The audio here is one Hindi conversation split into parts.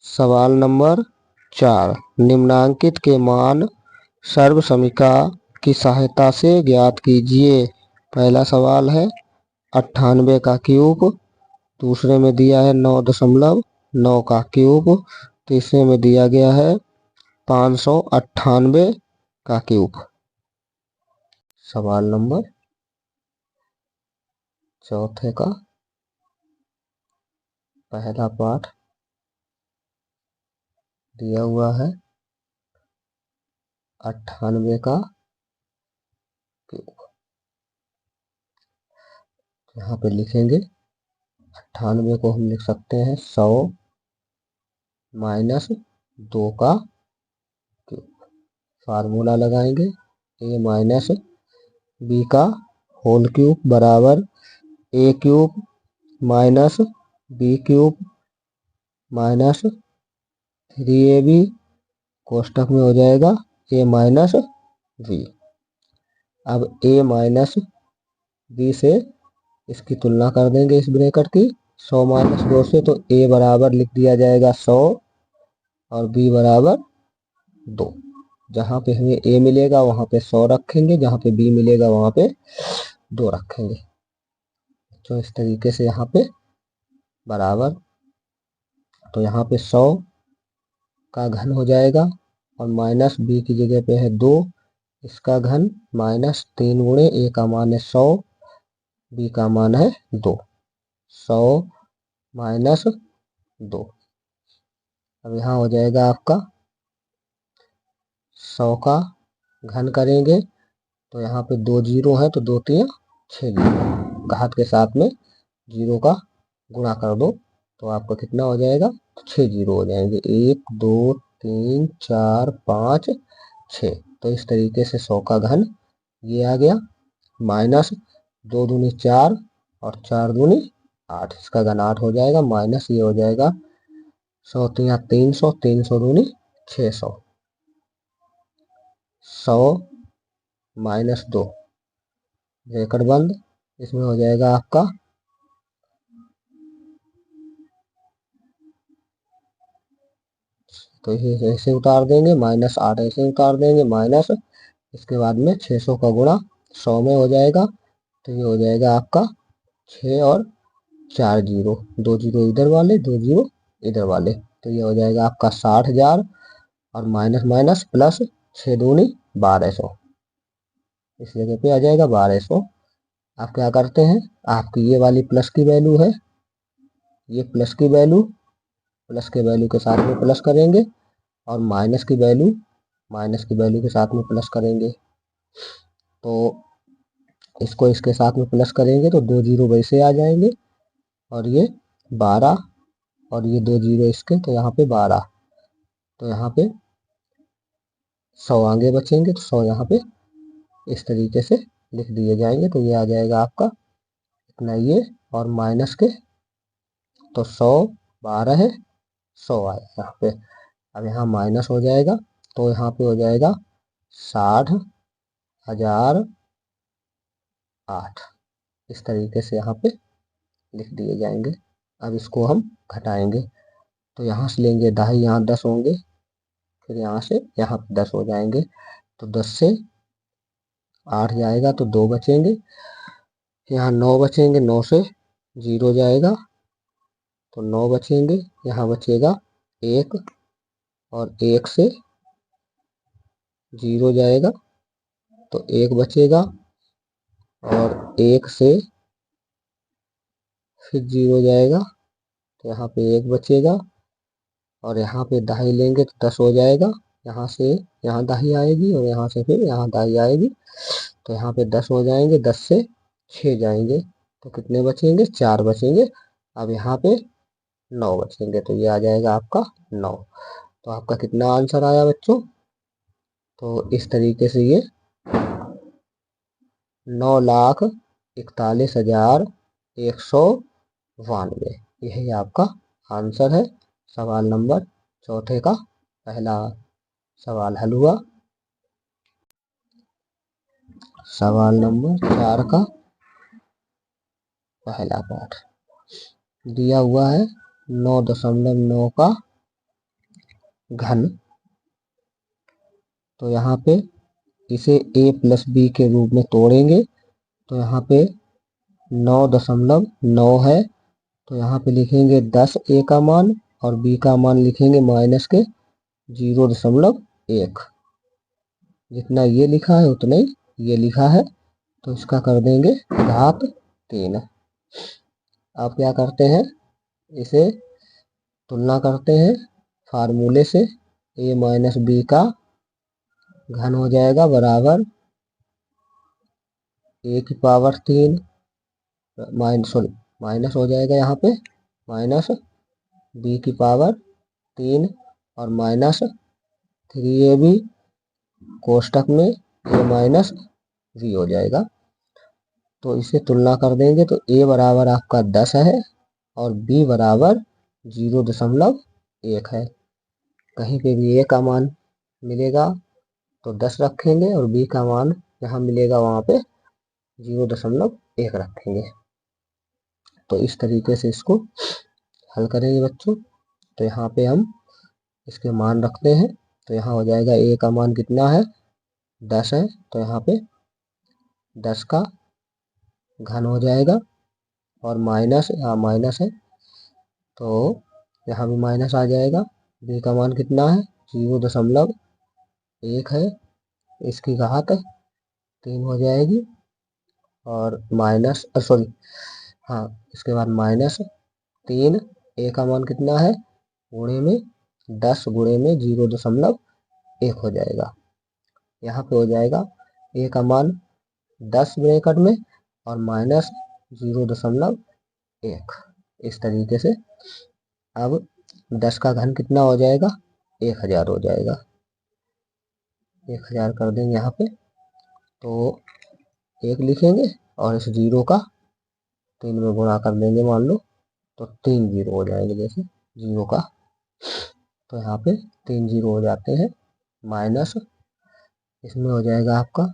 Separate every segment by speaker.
Speaker 1: सवाल नंबर 4, निम्नांकित के मान सर्वसमीका की सहायता से ज्ञात कीजिए। पहला सवाल है 98 का क्यूब, दूसरे में दिया है 9.9 का क्यूब, तीसरे में दिया गया है 598 का क्यूब। सवाल नंबर चौथे का पहला पाठ दिया हुआ है 98 का क्यूब। यहाँ पे लिखेंगे 98 को हम लिख सकते हैं 100 माइनस 2 का क्यूब। फार्मूला लगाएंगे a माइनस बी का होल क्यूब बराबर a cube minus b cube minus 3ab कोष्टक में हो जाएगा a माइनस बी। अब a माइनस बी से इसकी तुलना कर देंगे इस ब्रैकेट की 100 माइनस 2 से, तो a बराबर लिख दिया जाएगा 100 और b बराबर 2। जहाँ पे हमें a मिलेगा वहाँ पे 100 रखेंगे, जहाँ पे b मिलेगा वहाँ पे 2 रखेंगे। तो इस तरीके से यहाँ पे बराबर, तो यहाँ पे 100 का घन हो जाएगा और माइनस b की जगह पे है 2, इसका घन माइनस 3 गुणे a का मान है 100, b का मान है 2, 100 माइनस 2। अब यहाँ हो जाएगा आपका 100 का घन करेंगे तो यहाँ पे 2 जीरो है, तो 2 3 6 जीरो, घात के साथ में जीरो का गुणा कर दो तो आपका कितना हो जाएगा, 6 जीरो हो जाएंगे। 1 2 3 4 5 6। तो इस तरीके से 100 का घन ये आ गया, माइनस 2 दूनी 4 और 4 दूनी 8, इसका घन 8 हो जाएगा, माइनस ये हो जाएगा 100 3 300, 300 दूनी 600, 100 माइनस 2 ब्रैकेट बंद, इसमें हो जाएगा आपका तो ये ऐसे उतार देंगे, माइनस 8 ऐसे उतार देंगे, माइनस इसके बाद में 600 का गुणा 100 में हो जाएगा, तो ये हो जाएगा आपका 6 और 4 जीरो, 2 जीरो इधर वाले 2 जीरो इधर वाले, तो ये हो जाएगा आपका 60,000 और माइनस माइनस प्लस 6 दूनी 1200, इस जगह पे आ जाएगा 1200। आप क्या करते हैं, आपकी ये वाली प्लस की वैल्यू है, ये प्लस की वैल्यू प्लस के वैल्यू के साथ में प्लस करेंगे और माइनस की वैल्यू के साथ में प्लस करेंगे। तो इसको इसके साथ में प्लस करेंगे तो 2 जीरो वैसे आ जाएंगे और ये 12 और ये 2 जीरो इसके, तो यहाँ पे 12, तो यहाँ पे 100 आगे बचेंगे, तो 100 यहाँ पे इस तरीके से लिख दिए जाएंगे। तो ये आ जाएगा आपका इतना ये और माइनस के, तो 100 12 है 100 आया यहाँ पे। अब यहाँ माइनस हो जाएगा तो यहाँ पे हो जाएगा 60,008, इस तरीके से यहाँ पे लिख दिए जाएंगे। अब इसको हम घटाएंगे तो यहाँ से लेंगे 10, यहाँ 10 होंगे, फिर यहाँ से यहाँ पे 10 हो जाएंगे, तो 10 से 8 जाएगा तो 2 बचेंगे, यहाँ 9 बचेंगे, 9 से 0 जाएगा तो 9 बचेंगे, यहाँ बचेगा 1 और 1 से 0 जाएगा तो 1 बचेगा और 1 से फिर 0 जाएगा तो यहाँ पे 1 बचेगा और यहाँ पे दाही लेंगे तो 10 हो जाएगा, यहाँ से यहाँ दाही आएगी और यहाँ से फिर यहाँ दाही आएगी, तो यहाँ पे 10 हो जाएंगे, 10 से 6 जाएंगे तो कितने बचेंगे, 4 बचेंगे। अब यहाँ पे 9 बचेंगे, तो ये आ जाएगा आपका 9। तो आपका कितना आंसर आया बच्चों, तो इस तरीके से ये 9,41,192, यही आपका आंसर है। सवाल नंबर चौथे का पहला सवाल हल हुआ। सवाल नंबर 4 का पहला पाठ दिया हुआ है 9.9 का घन। तो यहाँ पे इसे a प्लस बी के रूप में तोड़ेंगे तो यहाँ पे 9.9 है, तो यहाँ पे लिखेंगे 10 a का मान और b का मान लिखेंगे माइनस के 0.1। जितना ये लिखा है उतना ही ये लिखा है, तो इसका कर देंगे घात 3। अब क्या करते हैं, इसे तुलना करते हैं फार्मूले से। a माइनस बी का घन हो जाएगा बराबर a की पावर 3 माइनस हो जाएगा यहाँ पे माइनस b की पावर 3 और माइनस 3ab कोष्टक में a माइनस b हो जाएगा। तो इसे तुलना कर देंगे तो a बराबर आपका 10 है और b बराबर 0.1 है। कहीं पे भी a का मान मिलेगा तो 10 रखेंगे और b का मान जहाँ मिलेगा वहाँ पे 0.1 रखेंगे। तो इस तरीके से इसको हल करेंगे बच्चों। तो यहाँ पे हम इसके मान रखते हैं, तो यहाँ हो जाएगा a का मान कितना है 10 है, तो यहाँ पे 10 का घन हो जाएगा और माइनस, यहाँ माइनस है तो यहाँ भी माइनस आ जाएगा। b का मान कितना है 0.1 है, इसकी घात 3 हो जाएगी और माइनस हाँ इसके बाद माइनस 3, a का मान कितना है गुणे में 10 गुणे में 0.1 हो जाएगा। यहाँ पे हो जाएगा a का मान 10 ब्रैकेट में और माइनस 0.1। इस तरीके से अब 10 का घन कितना हो जाएगा 1000 हो जाएगा। 1000 कर देंगे यहाँ पे, तो 1 लिखेंगे और इस 0 का 3 में गुणा कर देंगे मान लो, तो 3 0 हो जाएंगे जैसे 0 का, तो यहाँ पे 3 0 हो जाते हैं। माइनस इसमें हो जाएगा आपका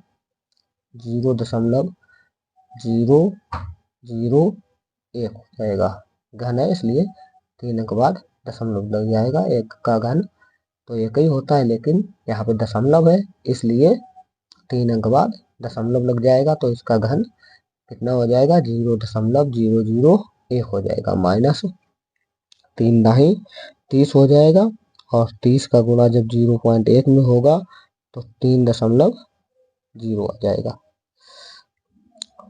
Speaker 1: 0.001 हो जाएगा। घन है इसलिए 3 के बाद दशमलव लग जाएगा। 1 का घन तो 1 ही होता है, लेकिन यहाँ पे दशमलव है इसलिए 3 के बाद दशमलव लग जाएगा, तो इसका घन कितना हो जाएगा 0.001 हो जाएगा। माइनस 3 दाही 30 हो जाएगा और 30 का गुणा जब 0.1 में होगा तो 3.0 आ जाएगा।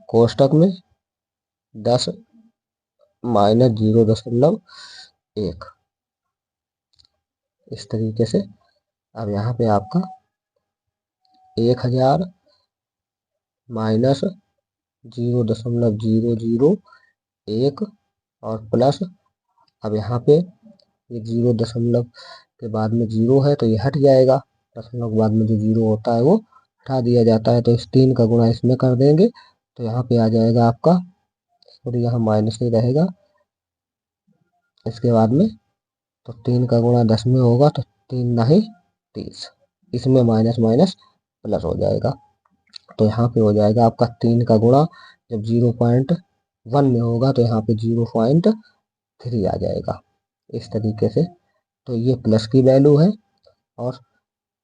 Speaker 1: कोष्टक में 10 माइनस 0.1 इस तरीके से। अब यहाँ पे आपका 1000 माइनस 0.001 और प्लस, अब यहाँ पे ये 0 दशमलव के बाद में 0 है तो ये हट जाएगा, दशमलव के बाद में जो 0 होता है वो हटा दिया जाता है। तो इस 3 का गुणा इसमें कर देंगे तो यहाँ पे आ जाएगा आपका, और यहाँ माइनस ही रहेगा इसके बाद में, तो 3 का गुणा 10 में होगा तो 3 नहीं 30, इसमें माइनस माइनस प्लस हो जाएगा। तो यहाँ पे हो जाएगा आपका 3 का गुणा जब 0.1 में होगा तो यहाँ पे 0.3 आ जाएगा इस तरीके से। तो ये प्लस की वैल्यू है और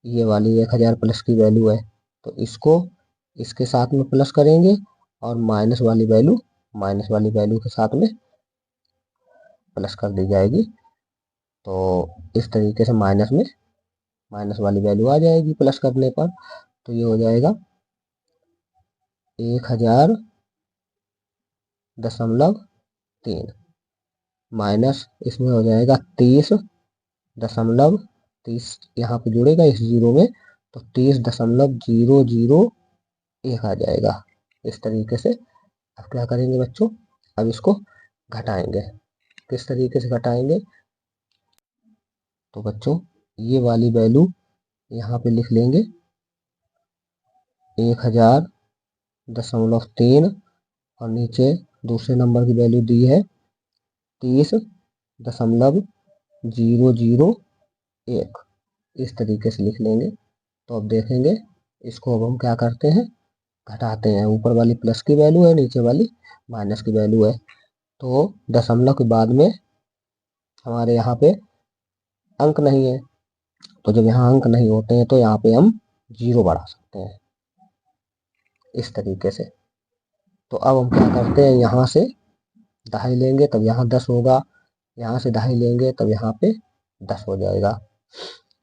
Speaker 1: ये वाली 1000 प्लस की वैल्यू है, तो इसको इसके साथ में प्लस करेंगे और माइनस वाली वैल्यू के साथ में प्लस कर दी जाएगी। तो इस तरीके से माइनस वाली वैल्यू आ जाएगी प्लस करने पर, तो ये हो जाएगा 1000.3 माइनस इसमें हो जाएगा 30.30 यहाँ पे जुड़ेगा इस 0 में, तो 30.001 आ जाएगा इस तरीके से। अब क्या करेंगे बच्चों, अब इसको घटाएंगे। किस तरीके से घटाएंगे, तो बच्चों ये वाली वैल्यू यहाँ पे लिख लेंगे 1000.3 और नीचे दूसरे नंबर की वैल्यू दी है 30.001 इस तरीके से लिख लेंगे। तो अब देखेंगे इसको, अब हम क्या करते हैं घटाते हैं। ऊपर वाली प्लस की वैल्यू है, नीचे वाली माइनस की वैल्यू है, तो दशमलव के बाद में हमारे यहाँ पे अंक नहीं है तो जब यहाँ अंक नहीं होते हैं तो यहाँ पे हम 0 बढ़ा सकते हैं इस तरीके से। तो अब हम क्या करते हैं, यहाँ से दहाई लेंगे तब यहाँ 10 होगा, यहाँ से दहाई लेंगे तब यहाँ पे 10 हो जाएगा।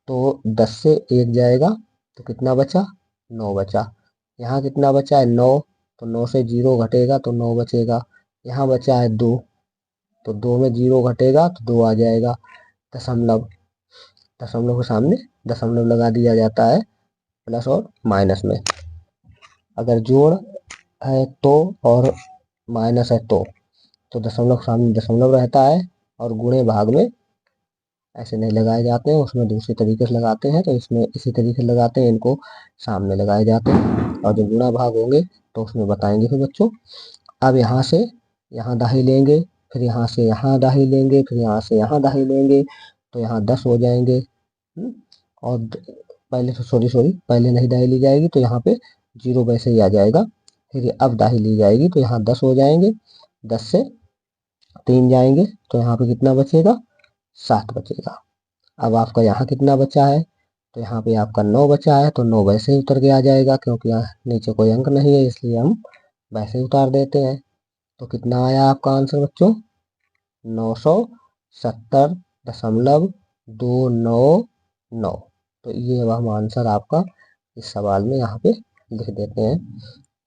Speaker 1: तो 10 से 1 जाएगा तो कितना बचा, 9 बचा। यहाँ कितना बचा है, 9, तो 9 से 0 घटेगा तो 9 बचेगा। यहाँ बचा है 2, तो 2 में 0 घटेगा तो 2 आ जाएगा। दशमलव, दशमलव के सामने दशमलव लगा दिया जाता है प्लस और माइनस में। अगर जोड़ है तो और माइनस है तो दशमलव के सामने दशमलव रहता है और गुणे भाग में ऐसे नहीं लगाए जाते हैं, उसमें दूसरे तरीके से लगाते हैं। तो इसमें इसी तरीके से लगाते हैं, इनको सामने लगाए जाते हैं। और जब गुणा भाग होंगे तो उसमें बताएंगे फिर बच्चों। अब यहाँ से यहाँ दाही लेंगे, फिर यहाँ से यहाँ दाही लेंगे, फिर यहाँ से यहाँ दाही लेंगे, तो यहाँ 10 हो जाएंगे। और पहले तो सॉरी पहले नहीं दाही ली जाएगी तो यहाँ पे 0 वैसे ही आ जाएगा। फिर अब दाही ली जाएगी तो यहाँ 10 हो जाएंगे, 10 से 3 जाएंगे तो यहाँ पे कितना बचेगा, 7 बचेगा। अब आपका यहाँ कितना बचा है, तो यहाँ पे आपका 9 बचा है, तो 9 वैसे ही उतर के आ जाएगा क्योंकि यहाँ नीचे कोई अंक नहीं है, इसलिए हम वैसे ही उतार देते हैं। तो कितना आया आपका आंसर बच्चों, 970.299। तो ये हम आंसर आपका इस सवाल में यहाँ पे लिख देते हैं।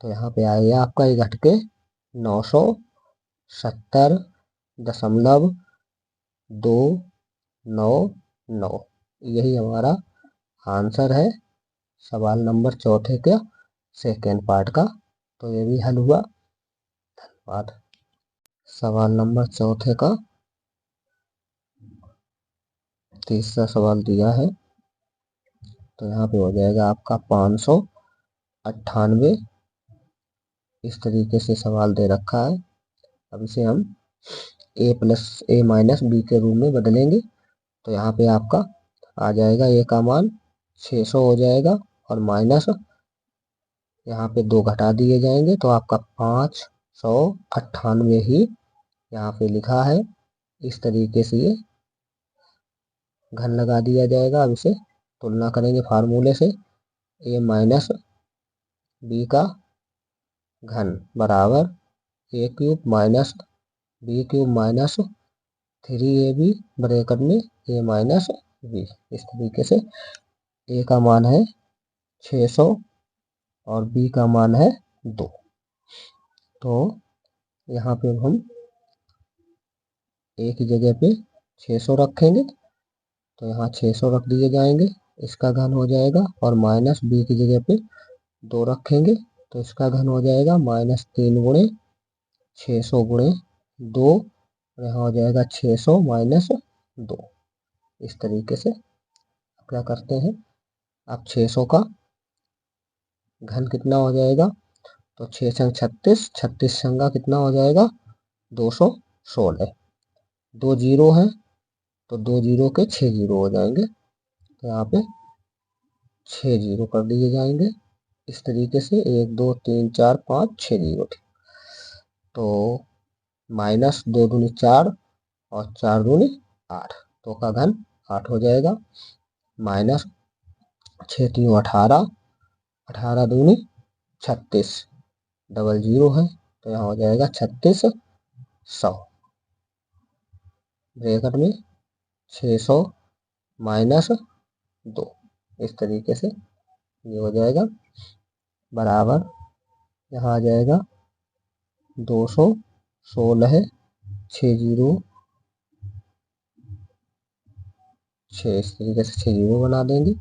Speaker 1: तो यहाँ पे आएगा आपका ये घट के 970.299। यही हमारा आंसर है सवाल नंबर चौथे का सेकेंड पार्ट का। तो ये भी हल हुआ। धन्यवाद। सवाल नंबर चौथे का तीसरा सवाल दिया है, तो यहाँ पे हो जाएगा आपका 598। इस तरीके से सवाल दे रखा है। अब इसे हम a plus a minus b के रूप में बदलेंगे। तो यहाँ पे आपका आ जाएगा a का मान 600 हो जाएगा और माइनस यहाँ पे 2 घटा दिए जाएंगे तो आपका 598 ही यहाँ पे लिखा है। इस तरीके से ये घन लगा दिया जाएगा। अब इसे तुलना करेंगे फार्मूले से, a माइनस b का घन बराबर a cube minus b cube minus 3ab bracket में a माइनस b। इस तरीके से a का मान है 600 और b का मान है 2। तो यहाँ पे हम a की जगह पे 600 रखेंगे तो यहाँ 600 रख दिए जाएंगे, इसका घन हो जाएगा। और माइनस b की जगह पे 2 रखेंगे तो इसका घन हो जाएगा माइनस 3 गुणे 600 गुणे 2, यहाँ हो जाएगा 600 माइनस 2। इस तरीके से क्या करते हैं, अब 600 का घन कितना हो जाएगा, तो 6 संग 36, 36 संगा कितना हो जाएगा 216। 2 जीरो है तो 2 जीरो के 6 जीरो हो जाएंगे, तो यहाँ पे 6 जीरो कर दिए जाएंगे। इस तरीके से 1 2 3 4 5 6 जीरो। तो माइनस 2 दूनी 4 और 4 दूनी 8, तो का घन 8 हो जाएगा। माइनस 6 3 18, 18 दूनी 36, डबल जीरो है तो यहाँ हो जाएगा 3600 ब्रैकेट में 600 माइनस 2। इस तरीके से ये हो जाएगा बराबर, यहाँ आ जाएगा 216 है 6 जीरो 6। इस तरीके से 6 जीरो बना देंगे।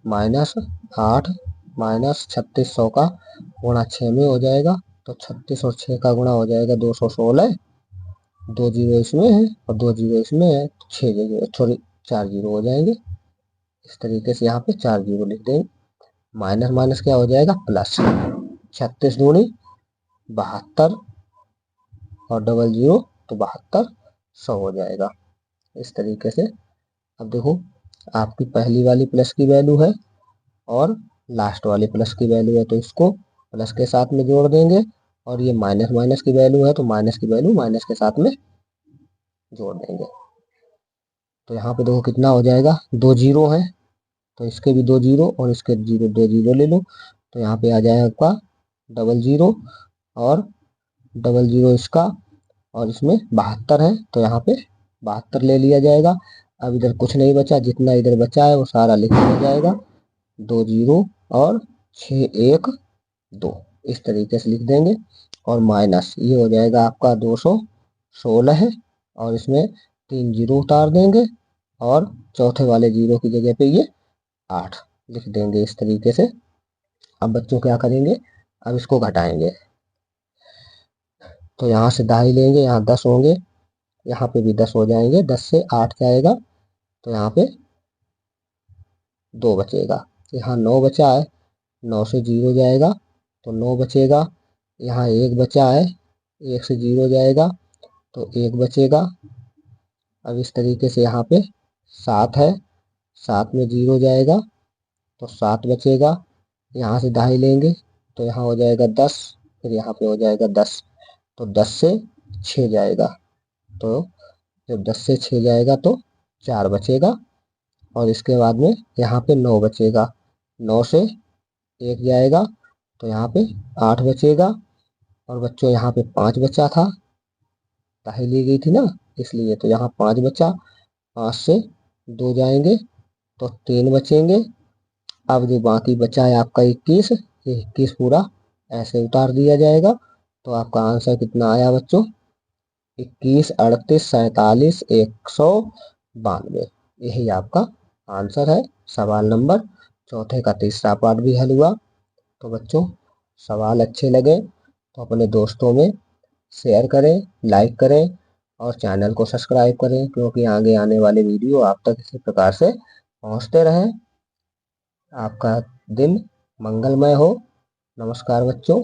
Speaker 1: माइनस 8 माइनस 3600 का गुणा 6 में हो जाएगा, तो 36 और 6 का गुणा हो जाएगा 216। 2 जीरो इसमें है और 2 जीरो इसमें है, 6 जीरो सॉरी 4 जीरो हो जाएंगे। इस तरीके से यहाँ पे 4 जीरो लिख देंगे। माइनस माइनस क्या हो जाएगा प्लस, 36 दूनी 72 और डबल जीरो तो 7200 हो जाएगा। इस तरीके से अब देखो आपकी पहली वाली प्लस की वैल्यू है और लास्ट वाली प्लस की वैल्यू है, तो इसको प्लस के साथ में जोड़ देंगे। और ये माइनस माइनस की वैल्यू है तो माइनस की वैल्यू माइनस के साथ में जोड़ देंगे। तो यहाँ पे देखो कितना हो जाएगा, 2 जीरो है तो इसके भी 2 जीरो और इसके 2 जीरो ले लो, तो यहाँ पे आ जाएगा आपका डबल जीरो और डबल जीरो इसका, और इसमें 72 है तो यहाँ पे 72 ले लिया जाएगा। अब इधर कुछ नहीं बचा, जितना इधर बचा है वो सारा लिख दिया जाएगा, 2 जीरो और 612 इस तरीके से लिख देंगे। और माइनस ये हो जाएगा आपका 216 है, और इसमें 3 जीरो उतार देंगे और चौथे वाले जीरो की जगह पे ये 8 लिख देंगे इस तरीके से। अब बच्चों क्या करेंगे, अब इसको घटाएंगे, तो यहाँ से 10 लेंगे, यहाँ 10 होंगे, यहाँ पे भी 10 हो जाएंगे, 10 से 8 जाएगा तो यहाँ पे 2 बचेगा। यहाँ 9 बचा है, 9 से 0 जाएगा तो 9 बचेगा। यहाँ 1 बचा है, 1 से 0 जाएगा तो 1 बचेगा। अब इस तरीके से यहाँ पे 7 है, 7 में 0 जाएगा तो 7 बचेगा। यहाँ से 10 लेंगे तो यहाँ हो जाएगा 10, फिर यहाँ पे हो जाएगा 10, तो 10 से 6 जाएगा, तो जब 10 से 6 जाएगा तो 4 बचेगा। और इसके बाद में यहाँ पे 9 बचेगा, 9 से 1 जाएगा तो यहाँ पे 8 बचेगा। और बच्चों यहाँ पे 5 बचा था, ताही ली गई थी ना, इसलिए तो यहाँ 5 बचा, 5 से 2 जाएंगे तो 3 बचेंगे। अब जो बाकी बचा है आपका 21, ये 21 पूरा ऐसे उतार दिया जाएगा। तो आपका आंसर कितना आया बच्चों, 21, 38, 47, 192, यही आपका आंसर है। सवाल नंबर चौथे का तीसरा पार्ट भी हल हुआ। तो बच्चों सवाल अच्छे लगे तो अपने दोस्तों में शेयर करें, लाइक करें और चैनल को सब्सक्राइब करें, क्योंकि आगे आने वाले वीडियो आप तक इसी प्रकार से पहुंचते रहें। आपका दिन मंगलमय हो। नमस्कार बच्चों।